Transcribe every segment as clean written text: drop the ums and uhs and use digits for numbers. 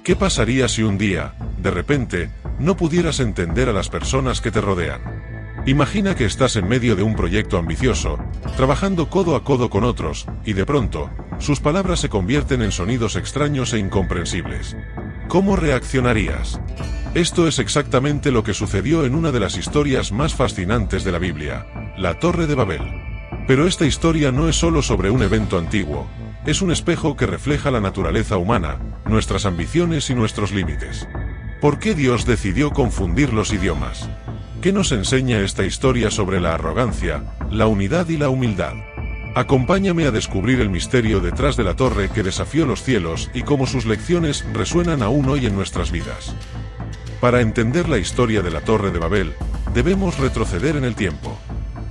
¿Qué pasaría si un día, de repente, no pudieras entender a las personas que te rodean? Imagina que estás en medio de un proyecto ambicioso, trabajando codo a codo con otros, y de pronto, sus palabras se convierten en sonidos extraños e incomprensibles. ¿Cómo reaccionarías? Esto es exactamente lo que sucedió en una de las historias más fascinantes de la Biblia, la Torre de Babel. Pero esta historia no es solo sobre un evento antiguo, es un espejo que refleja la naturaleza humana, nuestras ambiciones y nuestros límites. ¿Por qué Dios decidió confundir los idiomas? ¿Qué nos enseña esta historia sobre la arrogancia, la unidad y la humildad? Acompáñame a descubrir el misterio detrás de la torre que desafió los cielos y cómo sus lecciones resuenan aún hoy en nuestras vidas. Para entender la historia de la Torre de Babel, debemos retroceder en el tiempo.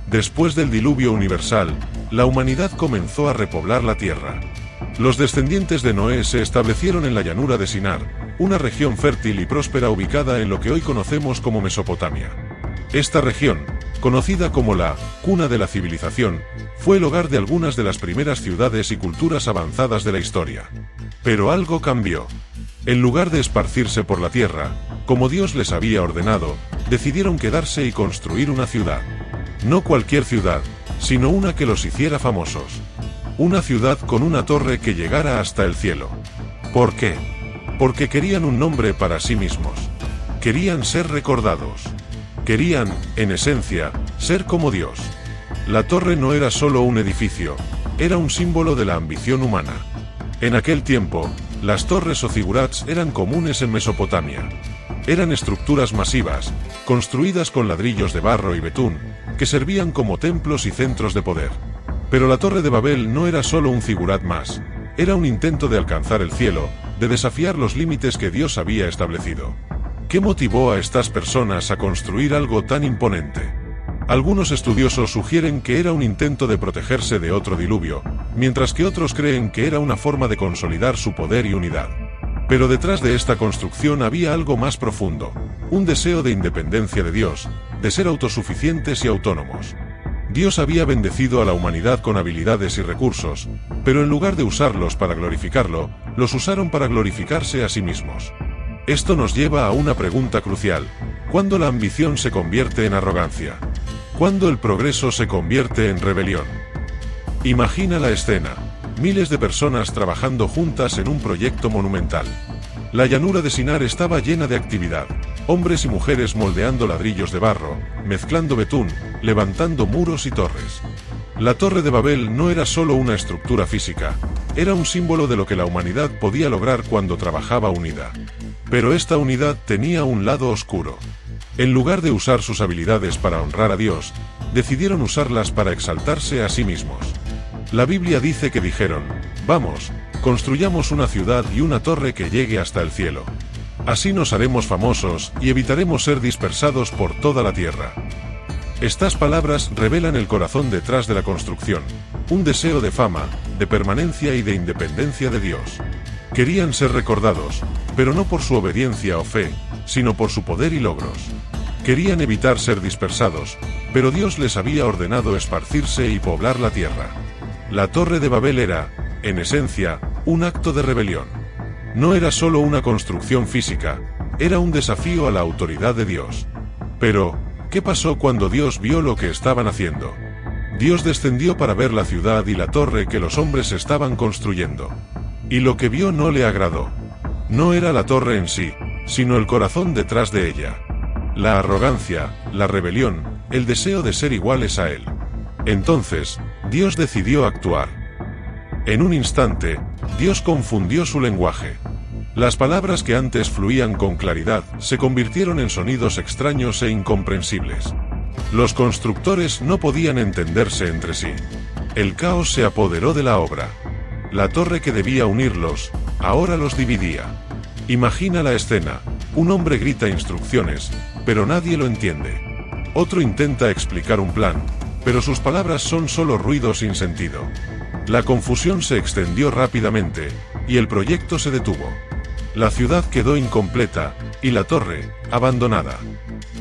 Después del diluvio universal, la humanidad comenzó a repoblar la tierra. Los descendientes de Noé se establecieron en la llanura de Sinar, una región fértil y próspera ubicada en lo que hoy conocemos como Mesopotamia. Esta región, conocida como la cuna de la civilización, fue el hogar de algunas de las primeras ciudades y culturas avanzadas de la historia. Pero algo cambió. En lugar de esparcirse por la tierra, como Dios les había ordenado, decidieron quedarse y construir una ciudad. No cualquier ciudad, sino una que los hiciera famosos. Una ciudad con una torre que llegara hasta el cielo. ¿Por qué? Porque querían un nombre para sí mismos. Querían ser recordados. Querían, en esencia, ser como Dios. La torre no era solo un edificio, era un símbolo de la ambición humana. En aquel tiempo, las torres o zigurats eran comunes en Mesopotamia. Eran estructuras masivas, construidas con ladrillos de barro y betún, que servían como templos y centros de poder. Pero la Torre de Babel no era solo un zigurat más, era un intento de alcanzar el cielo, de desafiar los límites que Dios había establecido. ¿Qué motivó a estas personas a construir algo tan imponente? Algunos estudiosos sugieren que era un intento de protegerse de otro diluvio, mientras que otros creen que era una forma de consolidar su poder y unidad. Pero detrás de esta construcción había algo más profundo, un deseo de independencia de Dios, de ser autosuficientes y autónomos. Dios había bendecido a la humanidad con habilidades y recursos, pero en lugar de usarlos para glorificarlo, los usaron para glorificarse a sí mismos. Esto nos lleva a una pregunta crucial: ¿cuándo la ambición se convierte en arrogancia? ¿Cuándo el progreso se convierte en rebelión? Imagina la escena: miles de personas trabajando juntas en un proyecto monumental. La llanura de Sinar estaba llena de actividad, hombres y mujeres moldeando ladrillos de barro, mezclando betún, levantando muros y torres. La Torre de Babel no era solo una estructura física, era un símbolo de lo que la humanidad podía lograr cuando trabajaba unida. Pero esta unidad tenía un lado oscuro. En lugar de usar sus habilidades para honrar a Dios, decidieron usarlas para exaltarse a sí mismos. La Biblia dice que dijeron: «Vamos, construyamos una ciudad y una torre que llegue hasta el cielo. Así nos haremos famosos y evitaremos ser dispersados por toda la tierra». Estas palabras revelan el corazón detrás de la construcción, un deseo de fama, de permanencia y de independencia de Dios. Querían ser recordados, pero no por su obediencia o fe, sino por su poder y logros. Querían evitar ser dispersados, pero Dios les había ordenado esparcirse y poblar la tierra. La Torre de Babel era, en esencia, un acto de rebelión. No era solo una construcción física, era un desafío a la autoridad de Dios. Pero, ¿qué pasó cuando Dios vio lo que estaban haciendo? Dios descendió para ver la ciudad y la torre que los hombres estaban construyendo. Y lo que vio no le agradó. No era la torre en sí, sino el corazón detrás de ella. La arrogancia, la rebelión, el deseo de ser iguales a Él. Entonces, Dios decidió actuar. En un instante, Dios confundió su lenguaje. Las palabras que antes fluían con claridad se convirtieron en sonidos extraños e incomprensibles. Los constructores no podían entenderse entre sí. El caos se apoderó de la obra. La torre que debía unirlos, ahora los dividía. Imagina la escena: un hombre grita instrucciones, pero nadie lo entiende. Otro intenta explicar un plan, pero sus palabras son solo ruido sin sentido. La confusión se extendió rápidamente, y el proyecto se detuvo. La ciudad quedó incompleta, y la torre, abandonada.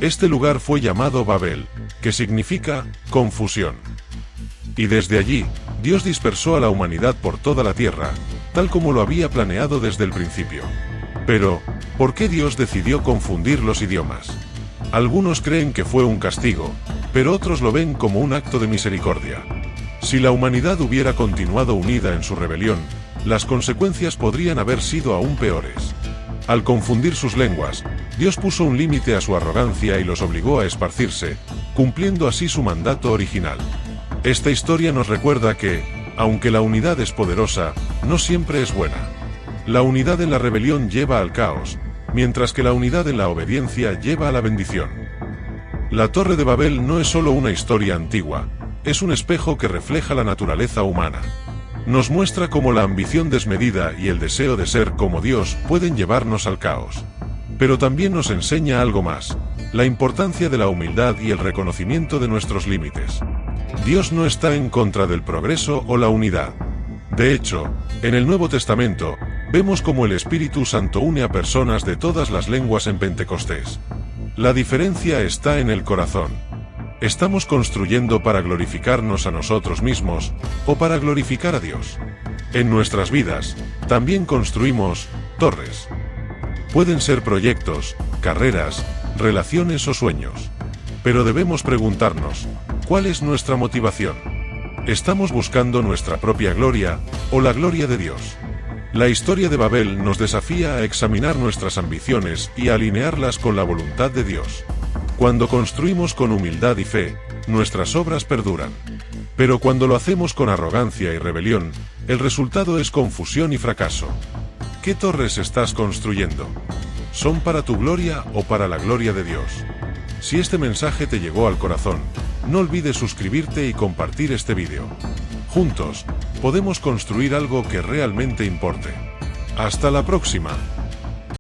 Este lugar fue llamado Babel, que significa confusión. Y desde allí, Dios dispersó a la humanidad por toda la tierra, tal como lo había planeado desde el principio. Pero, ¿por qué Dios decidió confundir los idiomas? Algunos creen que fue un castigo, pero otros lo ven como un acto de misericordia. Si la humanidad hubiera continuado unida en su rebelión, las consecuencias podrían haber sido aún peores. Al confundir sus lenguas, Dios puso un límite a su arrogancia y los obligó a esparcirse, cumpliendo así su mandato original. Esta historia nos recuerda que, aunque la unidad es poderosa, no siempre es buena. La unidad en la rebelión lleva al caos, mientras que la unidad en la obediencia lleva a la bendición. La Torre de Babel no es solo una historia antigua, es un espejo que refleja la naturaleza humana. Nos muestra cómo la ambición desmedida y el deseo de ser como Dios pueden llevarnos al caos. Pero también nos enseña algo más, la importancia de la humildad y el reconocimiento de nuestros límites. Dios no está en contra del progreso o la unidad. De hecho, en el Nuevo Testamento, vemos cómo el Espíritu Santo une a personas de todas las lenguas en Pentecostés. La diferencia está en el corazón. ¿Estamos construyendo para glorificarnos a nosotros mismos, o para glorificar a Dios? En nuestras vidas, también construimos torres. Pueden ser proyectos, carreras, relaciones o sueños. Pero debemos preguntarnos, ¿cuál es nuestra motivación? ¿Estamos buscando nuestra propia gloria, o la gloria de Dios? La historia de Babel nos desafía a examinar nuestras ambiciones y a alinearlas con la voluntad de Dios. Cuando construimos con humildad y fe, nuestras obras perduran. Pero cuando lo hacemos con arrogancia y rebelión, el resultado es confusión y fracaso. ¿Qué torres estás construyendo? ¿Son para tu gloria o para la gloria de Dios? Si este mensaje te llegó al corazón, no olvides suscribirte y compartir este vídeo. Juntos, podemos construir algo que realmente importe. ¡Hasta la próxima!